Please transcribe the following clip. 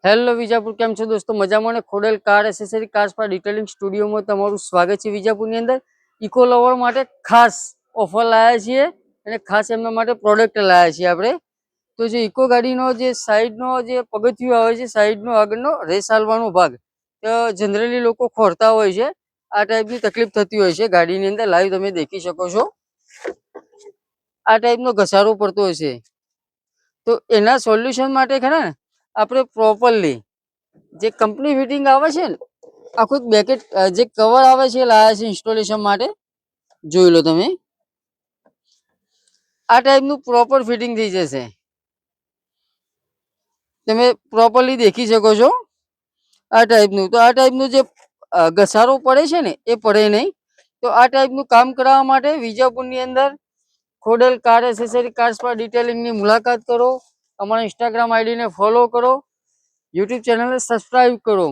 Hello Vijapur, કેમ છો દોસ્તો? મજામાં ને? ખોડલ કાર એસેસરી કાર્સ પર ડિટેલિંગ સ્ટુડિયોમાં તમારું સ્વાગત છે. વિજાપુરની અંદર ઇકો લવર માટે ખાસ ઓફર લાવ્યા છીએ અને ખાસ એમના માટે પ્રોડક્ટ લાવ્યા છીએ આપણે. તો જે ઇકો ગાડીનો જે સાઈડનો જે પગથિયું આવે છે, સાઈડનો આગળનો રેસ હાલવાનો ભાગ, તો જનરલી લોકો ખોરતા હોય છે. આ ટાઈપની તકલીફ થતી હોય છે ગાડીની અંદર. લાઈવ તમે દેખી શકો છો, આ ટાઈપનો ઘસારો પડતો હશે. તો એના સોલ્યુશન માટે ખરા ને આપણે પ્રોપરલી જે કંપની ફિટિંગ આવે છે ને, આખું બેકેટ જે કવર આવે છે લાયા છે ઇન્સ્ટોલેશન માટે. જોઈ લો તમે, આ ટાઈપનું પ્રોપર ફિટિંગ થઈ જશે. તમે પ્રોપરલી દેખી શકો છો આ ટાઈપનું. તો આ ટાઈપનું જે ઘસારો પડે છે ને એ પડે નહીં. તો આ ટાઈપનું કામ કરાવવા માટે વિજાપુરની અંદર ખોડલ કાર એસેસરી કાર્સ પર ડિટેલિંગની મુલાકાત કરો. અમારા ઇન્સ્ટાગ્રામ આઈડીને ફોલો કરો, યુટ્યુબ ચેનલને સબસ્ક્રાઈબ કરો.